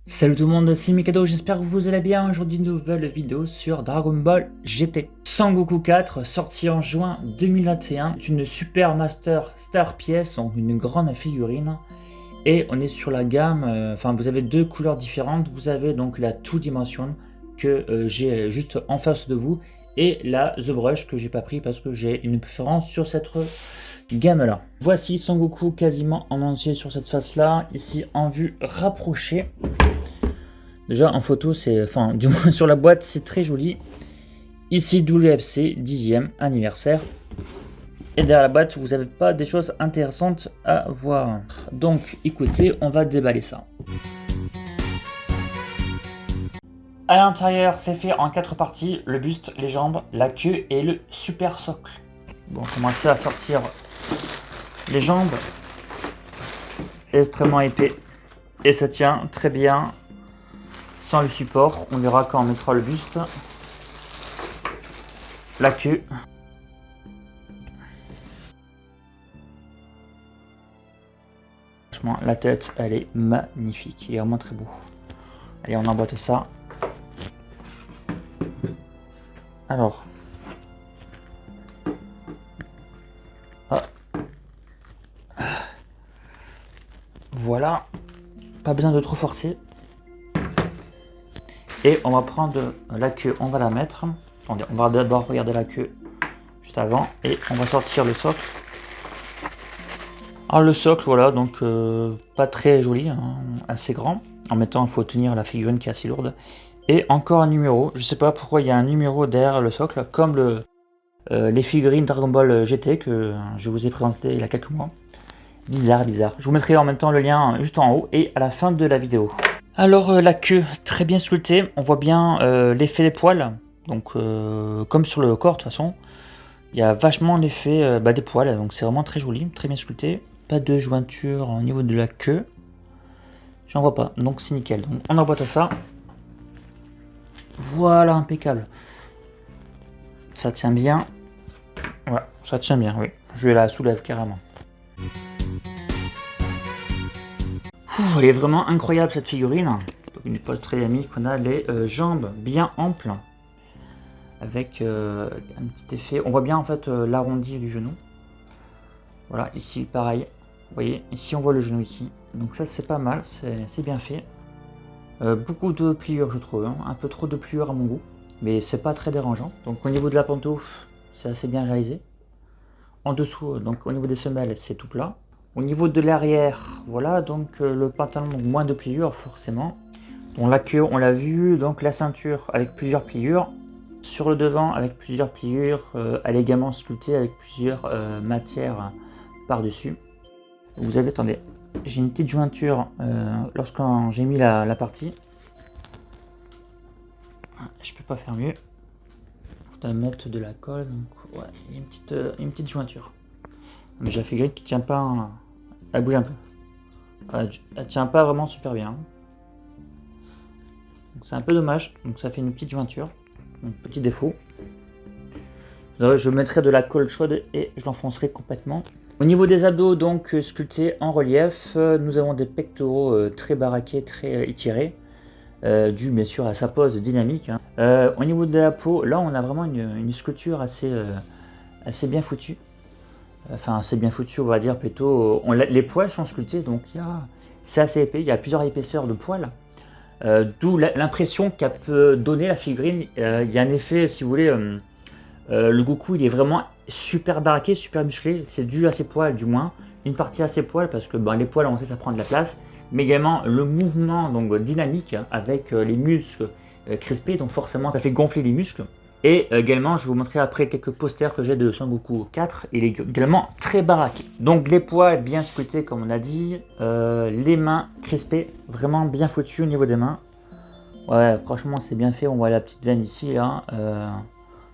Salut tout le monde, c'est Mikado, j'espère que vous allez bien. Aujourd'hui, une nouvelle vidéo sur Dragon Ball GT. Sangoku 4, sorti en juin 2021. C'est une Super Master Star pièce, donc une grande figurine. Et on est sur la gamme, vous avez deux couleurs différentes. Vous avez donc la Two Dimension que j'ai juste en face de vous. Et la The Brush que j'ai pas pris parce que j'ai une préférence sur cette gamme là. Voici Sangoku quasiment en entier sur cette face là. Ici en vue rapprochée. Déjà en photo, du moins sur la boîte, c'est très joli. Ici WFC 10e anniversaire. Et derrière la boîte, vous n'avez pas des choses intéressantes à voir. Donc écoutez, on va déballer ça. À l'intérieur, c'est fait en 4 parties, le buste, les jambes, la queue et le super socle. Bon, on va commencer à sortir les jambes. Extrêmement épais. Et ça tient très bien. Sans le support, on verra quand on mettra le buste. La queue. Franchement, la tête, elle est magnifique. Il est vraiment très beau. Allez, on emboîte ça. Alors. Ah. Voilà. Pas besoin de trop forcer. Et on va prendre la queue, on va la mettre. Attendez, on va d'abord regarder la queue juste avant. Et on va sortir le socle. Alors le socle, voilà, donc pas très joli, hein, assez grand. En mettant, il faut tenir la figurine qui est assez lourde. Et encore un numéro. Je sais pas pourquoi il y a un numéro derrière le socle, comme les figurines Dragon Ball GT que je vous ai présenté il y a quelques mois. Bizarre, bizarre. Je vous mettrai en même temps le lien juste en haut et à la fin de la vidéo. Alors la queue, très bien sculptée. On voit bien l'effet des poils. Donc comme sur le corps de toute façon. Il y a vachement l'effet des poils. Donc c'est vraiment très joli, très bien sculpté. Pas de jointure au niveau de la queue. J'en vois pas, donc c'est nickel. Donc on emboîte à ça. Voilà, impeccable. Ça tient bien. Ouais, ça tient bien, oui. Je la soulève carrément. Elle est vraiment incroyable cette figurine. Une pose très dynamique. On a les jambes bien amples. Avec un petit effet. On voit bien en fait l'arrondi du genou. Voilà, ici pareil. Vous voyez, ici on voit le genou ici. Donc ça c'est pas mal, c'est bien fait. Beaucoup de pliures je trouve, hein. Un peu trop de pliures à mon goût. Mais c'est pas très dérangeant. Donc au niveau de la pantoufle, c'est assez bien réalisé. En dessous, donc au niveau des semelles, c'est tout plat. Au niveau de l'arrière, voilà, donc le pantalon, donc moins de pliures forcément. Donc la queue, on l'a vu, donc la ceinture avec plusieurs pliures. Sur le devant avec plusieurs pliures, elle est également sculptée avec plusieurs matières par-dessus. Vous avez, attendez, j'ai une petite jointure lorsque j'ai mis la partie. Je peux pas faire mieux. Il faudrait mettre de la colle, donc ouais, il y a une petite jointure. Mais j'ai la figurine qui tient pas, elle bouge un peu. Elle tient pas vraiment super bien. C'est un peu dommage, donc ça fait une petite jointure. Donc petit défaut. Je mettrai de la colle chaude et je l'enfoncerai complètement. Au niveau des abdos, donc sculptés en relief, nous avons des pectoraux très baraqués, très étirés, dû bien sûr à sa pose dynamique. Hein. Au niveau de la peau, là on a vraiment une sculpture assez bien foutue. Enfin, assez bien foutue, on va dire plutôt. Les poils sont sculptés, donc c'est assez épais, il y a plusieurs épaisseurs de poils. D'où l'impression qu'a peut donner la figurine. Il y a un effet, si vous voulez, le Goku il est vraiment super baraqué, super musclé. C'est dû à ses poils, du moins. Une partie à ses poils, parce que les poils, on sait, ça prend de la place. Mais également le mouvement donc dynamique avec les muscles crispés, donc forcément ça fait gonfler les muscles. Et également, je vais vous montrer après quelques posters que j'ai de Sangoku 4. Il est également très baraqué. Donc les poils bien sculptés comme on a dit. Les mains crispées, vraiment bien foutues au niveau des mains. Ouais, franchement c'est bien fait. On voit la petite veine ici là.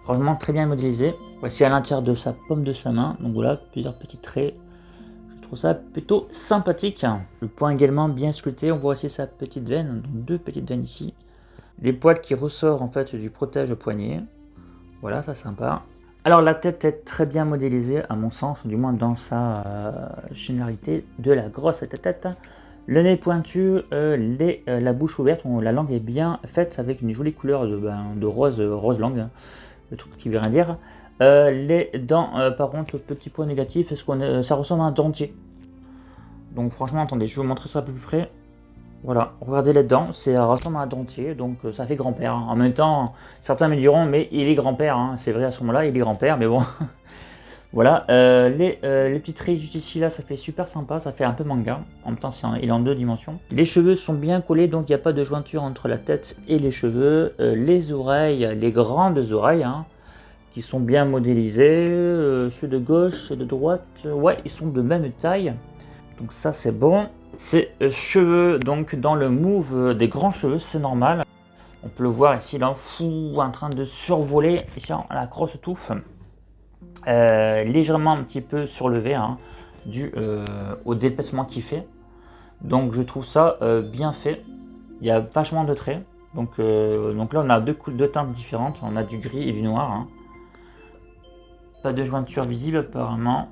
Franchement très bien modélisé. Voici à l'intérieur de sa paume de sa main. Donc voilà, plusieurs petits traits. Je trouve ça plutôt sympathique. Le poing également bien sculpté. On voit aussi sa petite veine. Donc deux petites veines ici. Les poils qui ressortent en fait du protège-poignet. Voilà, ça sympa. Alors la tête est très bien modélisée à mon sens, du moins dans sa généralité de la grosse tête. Le nez pointu, la bouche ouverte, la langue est bien faite avec une jolie couleur de rose, rose langue, hein, le truc qui veut rien dire. Les dents, par contre, petit point négatif, ça ressemble à un dentier. Donc franchement, attendez, je vais vous montrer ça un peu plus près. Voilà, regardez les dents, ça ressemble à un dentier, donc ça fait grand-père. Hein. En même temps, certains me diront, mais il est grand-père, hein. C'est vrai à ce moment-là, il est grand-père, mais bon. Voilà, les petits traits juste ici, là, ça fait super sympa, ça fait un peu manga. En même temps, il est en 2 dimensions. Les cheveux sont bien collés, donc il n'y a pas de jointure entre la tête et les cheveux. Les oreilles, les grandes oreilles, hein, qui sont bien modélisées. Ceux de gauche et de droite, ouais, ils sont de même taille. Donc ça, c'est bon. Ces cheveux, donc dans le move des grands cheveux, c'est normal. On peut le voir ici, là, fou, en train de survoler, ici, la grosse touffe. Légèrement un petit peu surlevé, hein, dû au dépassement qu'il fait. Donc je trouve ça bien fait. Il y a vachement de traits. Donc là, on a deux teintes différentes. On a du gris et du noir. Hein. Pas de jointure visible, apparemment.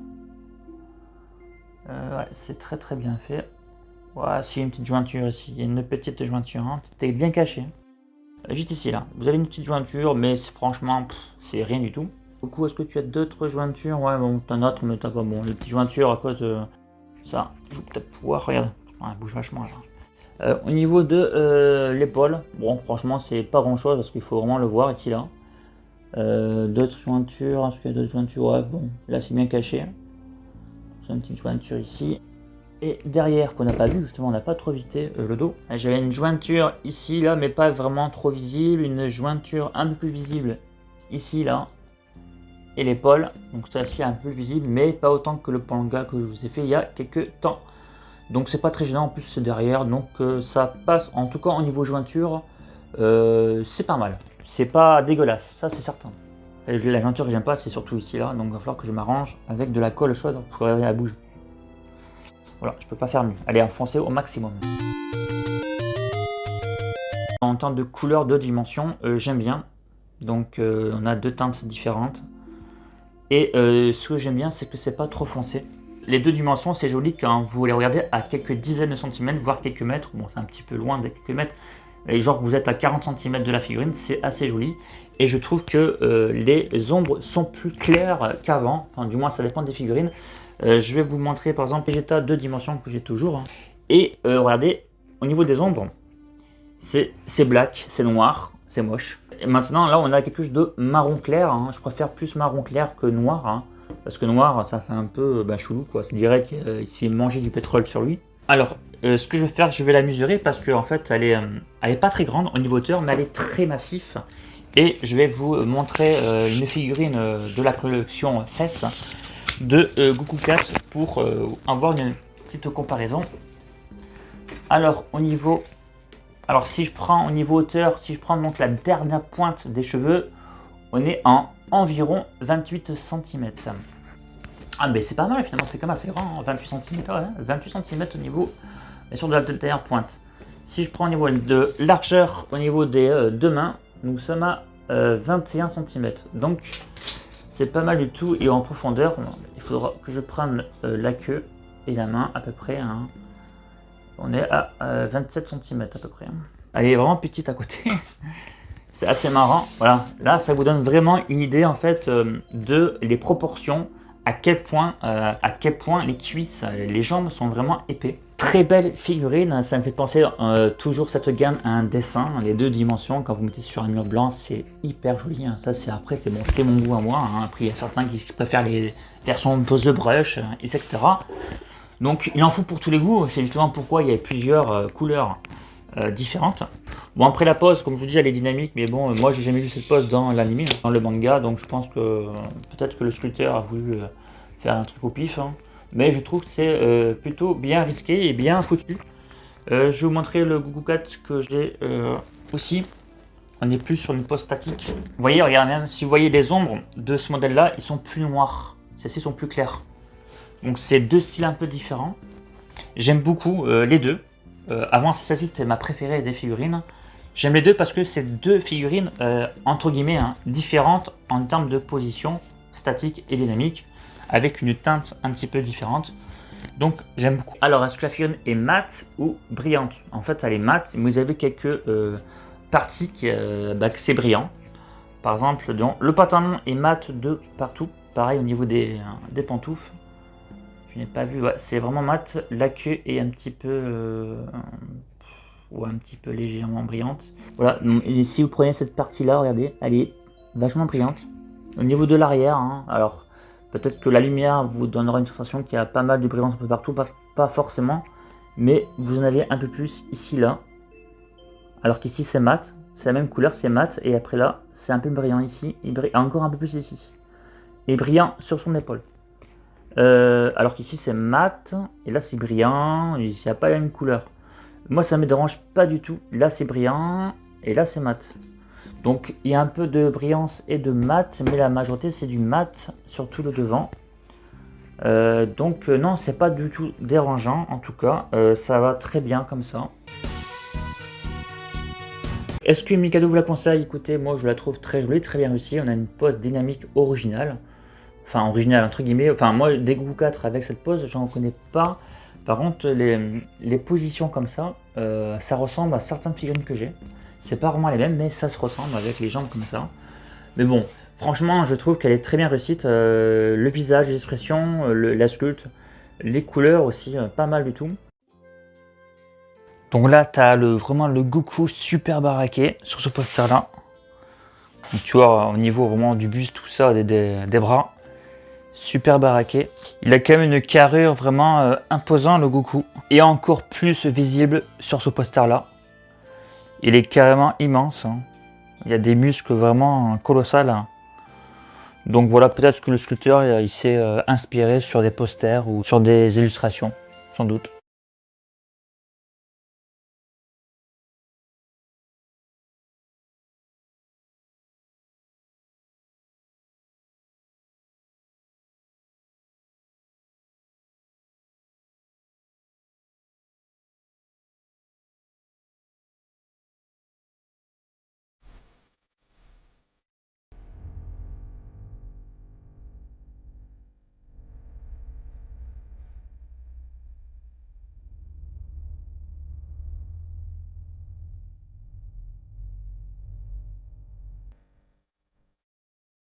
Ouais, c'est très très bien fait. Ouais, si, une petite jointure ici, il y a une petite jointure, hein. C'était bien caché. Juste ici, là, vous avez une petite jointure, mais franchement, c'est rien du tout. Du coup, est-ce que tu as d'autres jointures? Ouais, bon, t'en as d'autres, mais t'as pas bon. Les petites jointures à cause de ça, je vais peut-être pouvoir, regarde, elle bouge vachement là. Au niveau de l'épaule, bon, franchement, c'est pas grand-chose, parce qu'il faut vraiment le voir ici, là. D'autres jointures, est-ce qu'il y a d'autres jointures? Ouais, bon, là, c'est bien caché. C'est une petite jointure ici. Et derrière, qu'on n'a pas vu, justement, on n'a pas trop visité le dos. J'avais une jointure ici, là, mais pas vraiment trop visible. Une jointure un peu plus visible ici, là. Et l'épaule. Donc celle-ci est un peu visible, mais pas autant que le panga que je vous ai fait il y a quelques temps. Donc c'est pas très gênant, en plus c'est derrière. Donc ça passe, en tout cas au niveau jointure, c'est pas mal. C'est pas dégueulasse, ça c'est certain. Et la jointure que j'aime pas, c'est surtout ici, là. Donc il va falloir que je m'arrange avec de la colle chaude pour que elle bouge. Voilà, je peux pas faire mieux. Allez, enfoncer au maximum. En termes de couleur, de dimension, j'aime bien. Donc on a 2 teintes différentes. Et ce que j'aime bien, c'est que c'est pas trop foncé. Les 2 dimensions, c'est joli quand vous les regardez à quelques dizaines de centimètres, voire quelques mètres. Bon, c'est un petit peu loin des quelques mètres. Et genre vous êtes à 40 cm de la figurine, c'est assez joli. Et je trouve que les ombres sont plus claires qu'avant. Enfin, du moins, ça dépend des figurines. Je vais vous montrer par exemple Vegeta 2 dimensions que j'ai toujours. Hein. Et regardez, au niveau des ombres, c'est black, c'est noir, c'est moche. Et maintenant, là, on a quelque chose de marron clair. Hein. Je préfère plus marron clair que noir. Hein, parce que noir, ça fait un peu chelou. Quoi. C'est direct qu'il s'est mangé du pétrole sur lui. Alors, ce que je vais faire, je vais la mesurer parce qu'en fait, elle est pas très grande au niveau hauteur, mais elle est très massif. Et je vais vous montrer une figurine de la collection Fesses de Goku 4 pour avoir une petite comparaison. Alors, alors si je prends au niveau hauteur, si je prends donc la dernière pointe des cheveux, on est en environ 28 cm. Ah mais c'est pas mal finalement, c'est quand même assez grand, 28 cm, ouais, 28 cm au niveau, bien sûr, de la dernière pointe. Si je prends au niveau de largeur, au niveau des 2 mains, nous sommes à 21 cm. Donc c'est pas mal du tout. Et en profondeur, il faudra que je prenne la queue et la main à peu près. Hein. On est à 27 cm à peu près. Elle est vraiment petite à côté. C'est assez marrant. Voilà, là ça vous donne vraiment une idée en fait de les proportions, à quel point les cuisses, les jambes sont vraiment épais. Très belle figurine, ça me fait penser toujours cette gamme à un dessin, les 2 dimensions, quand vous mettez sur un mur blanc, c'est hyper joli. Hein. Ça c'est après, c'est bon, c'est mon goût à moi. Hein. Après il y a certains qui préfèrent les versions pose de brush, etc. Donc il en faut pour tous les goûts, c'est justement pourquoi il y a plusieurs couleurs différentes. Bon, après la pose, comme je vous dis, elle est dynamique, mais bon, moi j'ai jamais vu cette pose dans l'anime, dans le manga, donc je pense que peut-être que le sculpteur a voulu faire un truc au pif, hein. Mais je trouve que c'est plutôt bien risqué et bien foutu. Je vais vous montrer le Goku 4 que j'ai aussi. On est plus sur une pose statique. Vous voyez, regardez même, si vous voyez les ombres de ce modèle-là, ils sont plus noirs. Celles-ci sont plus claires. Donc c'est 2 styles un peu différents. J'aime beaucoup les 2. Avant, celle-ci c'était ma préférée des figurines. J'aime les 2 parce que c'est 2 figurines entre guillemets hein, différentes en termes de position statique et dynamique, avec une teinte un petit peu différente. Donc j'aime beaucoup. Alors est-ce que la figurine est mate ou brillante? En fait elle est mate, mais vous avez quelques parties que c'est brillant. Par exemple, donc, le pantalon est mat de partout. Pareil au niveau des pantoufles. Je n'ai pas vu, ouais, c'est vraiment mat. La queue est un petit peu ou un petit peu légèrement brillante. Voilà, et si vous prenez cette partie-là, regardez, elle est vachement brillante. Au niveau de l'arrière, hein, alors peut-être que la lumière vous donnera une sensation qu'il y a pas mal de brillance un peu partout, pas forcément, mais vous en avez un peu plus ici, là. Alors qu'ici c'est mat, c'est la même couleur, c'est mat, et après là, c'est un peu brillant ici, il brille encore un peu plus ici. Et brillant sur son épaule. Alors qu'ici c'est mat, et là c'est brillant, il n'y a pas la même couleur. Moi ça me dérange pas du tout, là c'est brillant, et là c'est mat. Donc il y a un peu de brillance et de mat, mais la majorité c'est du mat, surtout le devant. Non, c'est pas du tout dérangeant, en tout cas, ça va très bien comme ça. Est-ce que Mikado vous la conseille? Écoutez, moi je la trouve très jolie, très bien réussie, on a une pose dynamique originale. Enfin originale entre guillemets, enfin moi des Goku 4 avec cette pose, j'en connais pas. Par contre les positions comme ça, ça ressemble à certaines figurines que j'ai. C'est pas vraiment les mêmes, mais ça se ressemble avec les jambes comme ça. Mais bon, franchement, je trouve qu'elle est très bien réussie. Le visage, les expressions, la sculpte, les couleurs aussi, pas mal du tout. Donc là, tu as vraiment le Goku super baraqué sur ce poster-là. Tu vois, au niveau vraiment du buste, tout ça, des bras, super baraqué. Il a quand même une carrure vraiment imposante, le Goku. Et encore plus visible sur ce poster-là. Il est carrément immense. Hein. Il y a des muscles vraiment colossales. Hein. Donc voilà, peut-être que le sculpteur il s'est inspiré sur des posters ou sur des illustrations, sans doute.